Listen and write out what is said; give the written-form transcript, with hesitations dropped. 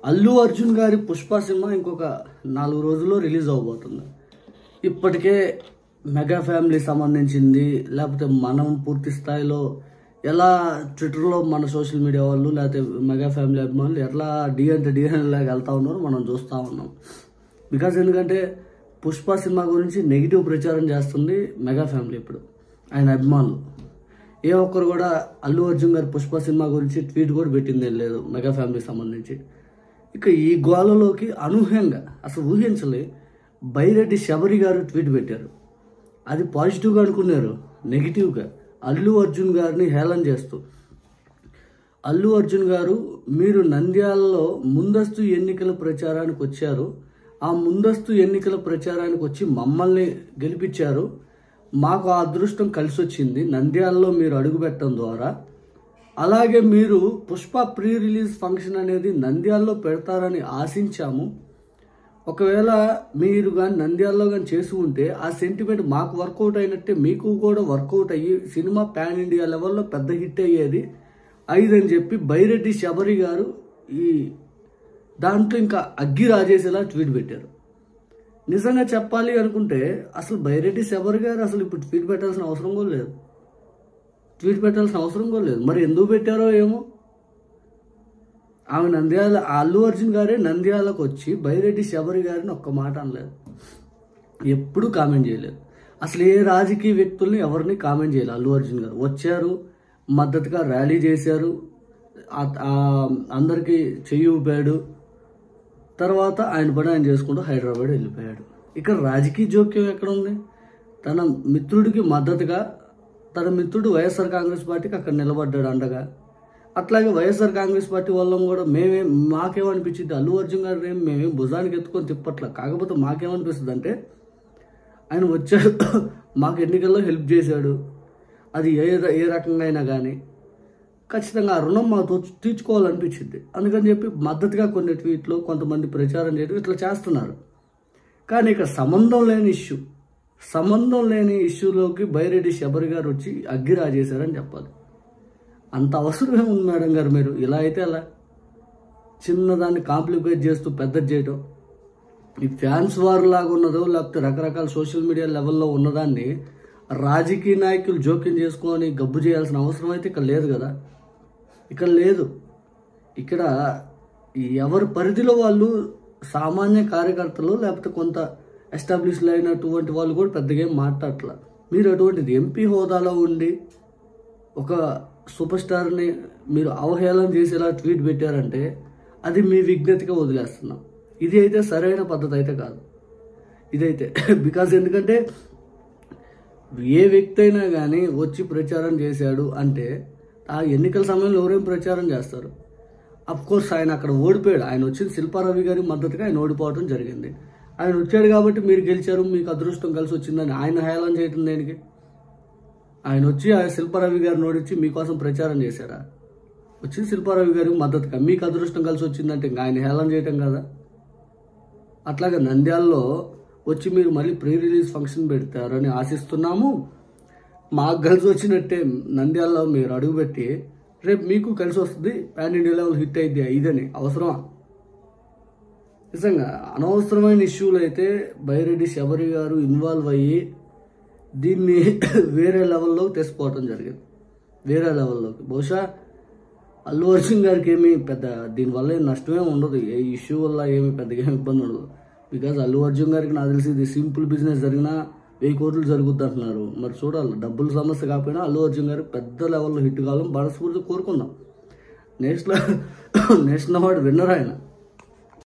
అల్లు అర్జున్ గారి పుష్ప సినిమా ఇంకొక 4 రోజుల్లో రిలీజ్ అవబోతుంది. ఇప్పటికే మెగా ఫ్యామిలీ సంబంధించింది, లేకపోతే మనం పూర్తి స్థాయిలో ఎలా ట్విట్టర్లో మన సోషల్ మీడియా వాళ్ళు లేకపోతే మెగా ఫ్యామిలీ అభిమానులు ఎట్లా డిఎన్ లాగా వెళ్తా ఉన్నారో మనం చూస్తూ ఉన్నాం. బికాజ్ ఎందుకంటే పుష్ప సినిమా గురించి నెగిటివ్ ప్రచారం చేస్తుంది మెగా ఫ్యామిలీ. ఇప్పుడు ఆయన అభిమానులు ఏ ఒక్కరు కూడా అల్లు అర్జున్ గారి పుష్ప సినిమా గురించి ట్వీట్ కూడా పెట్టిందేం లేదు మెగా ఫ్యామిలీకి సంబంధించి. ఇక ఈ గోళలోకి అనూహ్యంగా అసలు ఊహించలే బైరెడ్డి శబరి గారు ట్వీట్ పెట్టారు. అది పాజిటివ్గా అనుకున్నారు, నెగిటివ్గా అల్లు అర్జున్ గారిని హేళన చేస్తూ, అల్లు అర్జున్ గారు మీరు నంద్యాలలో ముందస్తు ఎన్నికల ప్రచారానికి వచ్చారు, ఆ ముందస్తు ఎన్నికల ప్రచారానికి వచ్చి మమ్మల్ని గెలిపించారు, మాకు ఆ అదృష్టం కలిసి వచ్చింది నంద్యాలలో మీరు అడుగుపెట్టడం ద్వారా. అలాగే మీరు పుష్ప ప్రీ రిలీజ్ ఫంక్షన్ అనేది నంద్యాలలో పెడతారని ఆశించాము. ఒకవేళ మీరు కానీ నంద్యాలలో కానీ చేసి ఉంటే ఆ సెంటిమెంట్ మాకు వర్కౌట్ అయినట్టే మీకు కూడా వర్కౌట్ అయ్యి సినిమా పాన్ ఇండియా లెవెల్లో పెద్ద హిట్ అయ్యేది అని చెప్పి బైరెడ్డి శబరి గారు ఈ దాంట్లో ఇంకా అగ్గి రాజేసేలా ట్వీట్ పెట్టారు. నిజంగా చెప్పాలి అనుకుంటే అసలు బైరెడ్డి శబరి గారు అసలు ఇప్పుడు ట్వీట్ పెట్టాల్సిన అవసరం కూడా లేదు. మరి ఎందుకు పెట్టారో ఏమో. ఆమె నంద్యాల అల్లు అర్జున్ గారే నంద్యాలకు వచ్చి బైరెడ్డి శబరి గారిని ఒక్క మాట అనలేదు, ఎప్పుడు కామెంట్ చేయలేదు. అసలు ఏ రాజకీయ వ్యక్తుల్ని ఎవరిని కామెంట్ చేయలేదు. అల్లు అర్జున్ గారు వచ్చారు, మద్దతుగా ర్యాలీ చేశారు, అందరికీ చెయ్యి ఊపాడు, తర్వాత ఆయన పని ఆయన చేసుకుంటూ హైదరాబాద్ వెళ్ళిపోయాడు. ఇక్కడ రాజకీయ జోక్యం ఎక్కడ ఉంది? తన మిత్రుడికి మద్దతుగా తన మిత్రుడు వైఎస్ఆర్ కాంగ్రెస్ పార్టీకి అక్కడ నిలబడ్డాడు అండగా. అట్లాగే వైఎస్ఆర్ కాంగ్రెస్ పార్టీ వాళ్ళం కూడా మాకేమనిపించింది, అల్లు అర్జున్ గారు మేమేం భుజానికి ఎత్తుకొని తిప్పట్లా. కాకపోతే మాకేమనిపిస్తుంది అంటే ఆయన వచ్చాడు, మాకు ఎన్నికల్లో హెల్ప్ చేశాడు, అది ఏ రకంగా అయినా కానీ ఖచ్చితంగా ఆ రుణం మాకు తీర్చుకోవాలనిపించింది. అందుకని చెప్పి మద్దతుగా కొన్ని ట్వీట్లు కొంతమంది ప్రచారం చేయడం ఇట్లా చేస్తున్నారు. కానీ ఇక సంబంధం లేని ఇష్యూలోకి బైరెడ్డి శబరి గారు వచ్చి అగ్గి రాజేశారని చెప్పాలి. అంత అవసరమే ఉంది మేడం గారు, మీరు ఇలా అయితే అలా చిన్నదాన్ని కాంప్లికేట్ చేస్తూ పెద్దది చేయడం. ఈ ఫ్యాన్స్ వార్ లాగా ఉన్నదో లేకపోతే రకరకాల సోషల్ మీడియా లెవెల్లో ఉన్నదాన్ని రాజకీయ నాయకులు జోక్యం చేసుకొని గబ్బు చేయాల్సిన అవసరం అయితే ఇక్కడ లేదు కదా. ఇక్కడ ఎవరి పరిధిలో వాళ్ళు సామాన్య కార్యకర్తలు లేకపోతే కొంత ఎస్టాబ్లిష్డ్ అయినటువంటి వాళ్ళు కూడా పెద్దగా ఏం మాట్లాడట్లా. మీరు అటువంటిది ఎంపీ హోదాలో ఉండి ఒక సూపర్ స్టార్ని మీరు అవహేళన చేసేలా ట్వీట్ పెట్టారంటే అది మీ విజ్ఞతగా వదిలేస్తున్నాం. ఇది అయితే సరైన పద్ధతి అయితే కాదు ఇదైతే. బికాజ్ ఎందుకంటే ఏ వ్యక్తి అయినా కానీ వచ్చి ప్రచారం చేశాడు అంటే ఆ ఎన్నికల సమయంలో ఎవరేం ప్రచారం చేస్తారు? కోర్స్ ఆయన అక్కడ ఓడిపోయాడు. ఆయన వచ్చింది శిల్పారవి గారి మద్దతుగా ఆయన ఓడిపోవడం జరిగింది. ఆయన వచ్చాడు కాబట్టి మీరు గెలిచారు, మీకు అదృష్టం కలిసి వచ్చిందని ఆయన హేళన చేయటం దేనికి? ఆయన వచ్చి ఆ శిల్పారవి గారిని ఓడించి మీకోసం ప్రచారం చేశారా? వచ్చింది శిల్పారవి గారికి మద్దతుగా, మీకు అదృష్టం కలిసి వచ్చిందంటే ఇంకా ఆయన హేళన చేయటం కదా. అట్లాగే నంద్యాలలో వచ్చి మీరు మళ్ళీ ప్రీ రిలీజ్ ఫంక్షన్ పెడతారని ఆశిస్తున్నాము, మాకు కలిసి వచ్చినట్టే నంద్యాలలో మీరు అడుగుపెట్టి రేపు మీకు కలిసి వస్తుంది, పాన్ ఇండియా లెవెల్ హిట్ అయితే ఇదని అవసరమా? నిజంగా అనవసరమైన ఇష్యూలు అయితే బైరెడ్డి శబరి గారు ఇన్వాల్వ్ అయ్యి దీన్ని వేరే లెవెల్లోకి తెచ్చిపోవటం జరిగింది. వేరే లెవెల్లోకి బహుశా అల్లు అర్జున్ గారికి ఏమీ పెద్ద దీనివల్ల ఏం నష్టమే ఉండదు, ఏ ఇష్యూ వల్ల ఏమి పెద్దగా ఇబ్బంది ఉండదు. బికాజ్ అల్లు అర్జున్ గారికి నాకు తెలిసి ఇది సింపుల్ బిజినెస్ జరిగినా 1000 కోట్లు జరుగుద్ది అంటున్నారు. మరి చూడాలి, డబ్బుల సమస్య కాకపోయినా అల్లు అర్జున్ గారు పెద్ద లెవెల్లో హిట్ కావాలని మనస్ఫూర్తి కోరుకుందాం. నేషనల్ అవార్డు విన్నర్ ఆయన.